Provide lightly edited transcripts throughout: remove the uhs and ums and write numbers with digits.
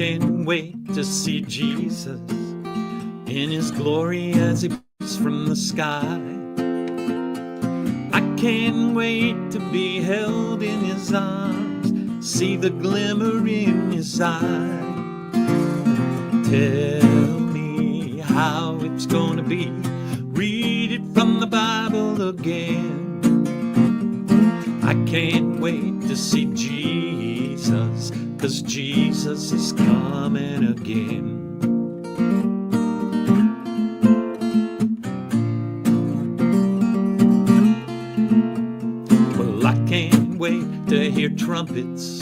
can't wait to see Jesus in his glory as he falls from the sky. I can't wait to be held in his arms, see the glimmer in his eye. Tell me how it's gonna be, read it from the Bible again. I can't wait to see Jesus, 'cause Jesus is coming again. Well, I can't wait to hear trumpets,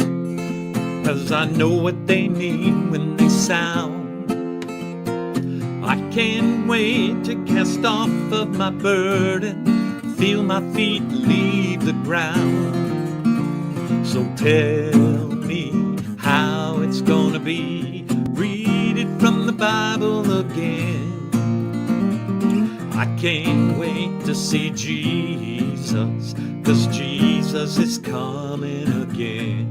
'cause I know what they mean when they sound. I can't wait to cast off of my burden, feel my feet leave the ground. So tell me how it's gonna be, read it from the Bible again. I can't wait to see Jesus, 'cause Jesus is coming again.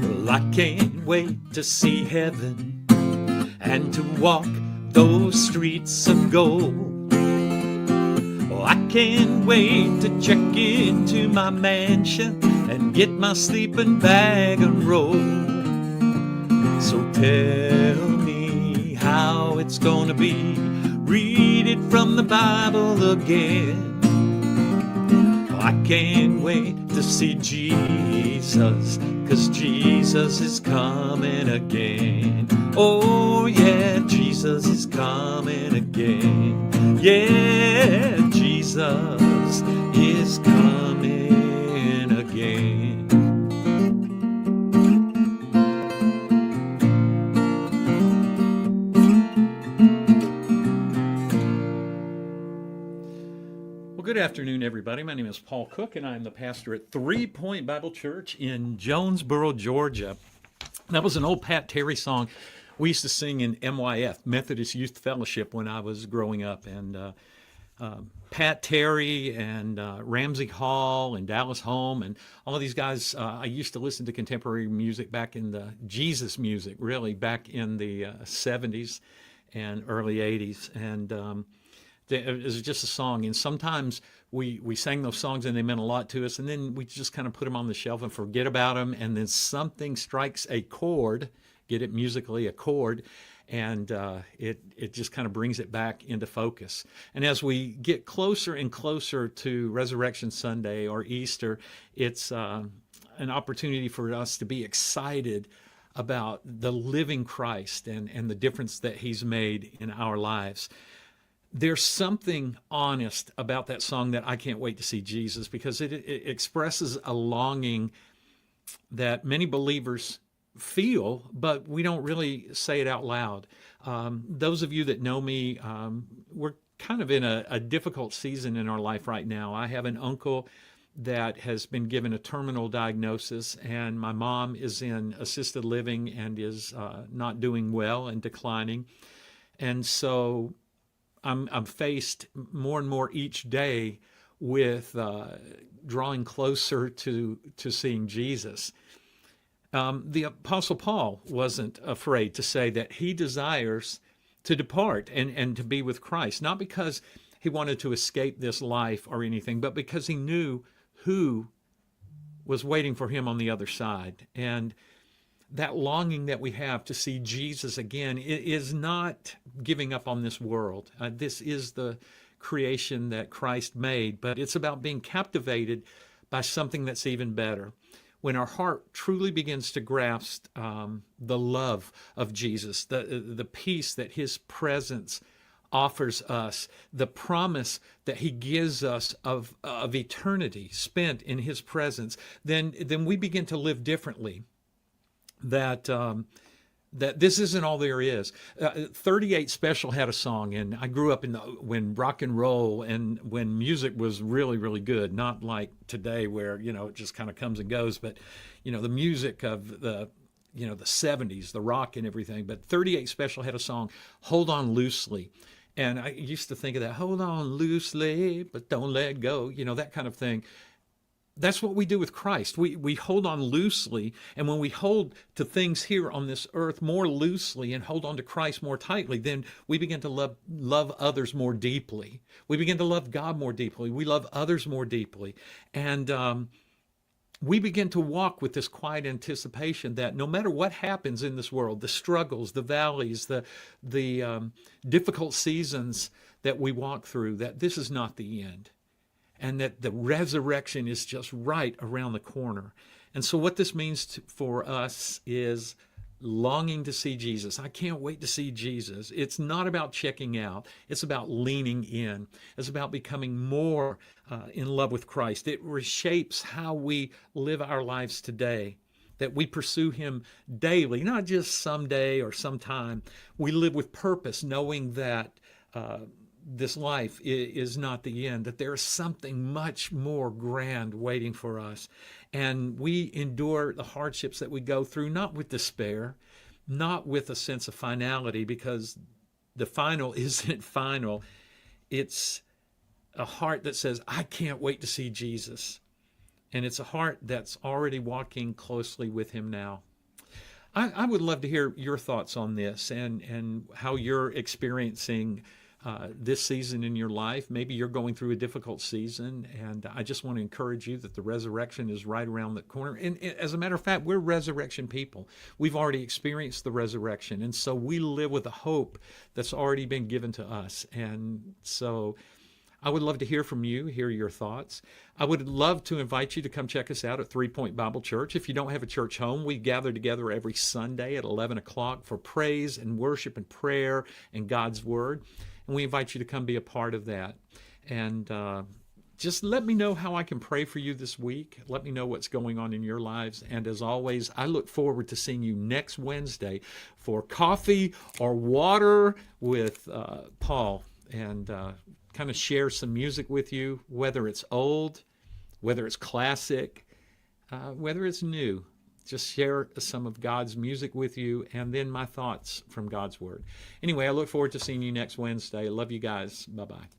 Well, I can't wait to see heaven and to walk those streets of gold. Oh, I can't wait to check into my mansion and get my sleeping bag and roll. So tell me how it's gonna be, read it from the Bible again. Oh, I can't wait to see Jesus, 'cause Jesus is coming again. Oh yeah, Jesus is coming again. Yeah, Jesus is coming again. Well, good afternoon, everybody. My name is Paul Cook, and I'm the pastor at 3 Point Bible Church in Jonesboro, Georgia. That was an old Pat Terry song we used to sing in MYF, Methodist Youth Fellowship, when I was growing up. And Pat Terry and Ramsey Hall and Dallas Holm and all of these guys, I used to listen to contemporary music back in the Jesus music, really, back in the 70s and early 80s. And it was just a song, and sometimes we sang those songs and they meant a lot to us, and then we just kind of put them on the shelf and forget about them, and then something strikes a chord, get it musically, a chord, and it just kind of brings it back into focus. And as we get closer and closer to Resurrection Sunday or Easter, it's an opportunity for us to be excited about the living Christ and the difference that he's made in our lives. There's something honest about that song that I can't wait to see Jesus, because it expresses a longing that many believers feel, but we don't really say it out loud. Those of you that know me, we're kind of in a difficult season in our life right now. I have an uncle that has been given a terminal diagnosis, and my mom is in assisted living and is not doing well and declining. And so I'm faced more and more each day with drawing closer to seeing Jesus. The Apostle Paul wasn't afraid to say that he desires to depart and to be with Christ, not because he wanted to escape this life or anything, but because he knew who was waiting for him on the other side. And that longing that we have to see Jesus again is not giving up on this world. This is the creation that Christ made, but it's about being captivated by something that's even better. When our heart truly begins to grasp the love of Jesus, the peace that his presence offers us, the promise that he gives us of eternity spent in his presence, then we begin to live differently. That this isn't all there is. 38 Special had a song, and I grew up when rock and roll and when music was really, really good, not like today where, it just kind of comes and goes, but, the music of the 70s, the rock and everything. But 38 Special had a song, Hold On Loosely. And I used to think of that, hold on loosely, but don't let go, that kind of thing. That's what we do with Christ. We hold on loosely, and when we hold to things here on this earth more loosely and hold on to Christ more tightly, then we begin to love others more deeply. We begin to love God more deeply. We love others more deeply. And we begin to walk with this quiet anticipation that no matter what happens in this world, the struggles, the valleys, the difficult seasons that we walk through, that this is not the end, and that the resurrection is just right around the corner. And so what this means for us is longing to see Jesus. I can't wait to see Jesus. It's not about checking out. It's about leaning in. It's about becoming more in love with Christ. It reshapes how we live our lives today, that we pursue him daily, not just someday or sometime. We live with purpose, knowing that this life is not the end, that there is something much more grand waiting for us. And we endure the hardships that we go through, not with despair, not with a sense of finality, because the final isn't final. It's a heart that says, I can't wait to see Jesus. And it's a heart that's already walking closely with him now. I would love to hear your thoughts on this and how you're experiencing this season in your life. Maybe you're going through a difficult season, and I just want to encourage you that the resurrection is right around the corner. And as a matter of fact, we're resurrection people. We've already experienced the resurrection, and so we live with a hope that's already been given to us. And so I would love to hear from you, hear your thoughts. I would love to invite you to come check us out at 3 Point Bible Church. If you don't have a church home, we gather together every Sunday at 11 o'clock for praise and worship and prayer and God's Word. And we invite you to come be a part of that. And just let me know how I can pray for you this week. Let me know what's going on in your lives. And as always, I look forward to seeing you next Wednesday for coffee or water with Paul, and kind of share some music with you, whether it's old, whether it's classic, whether it's new. Just share some of God's music with you, and then my thoughts from God's Word. Anyway, I look forward to seeing you next Wednesday. I love you guys. Bye-bye.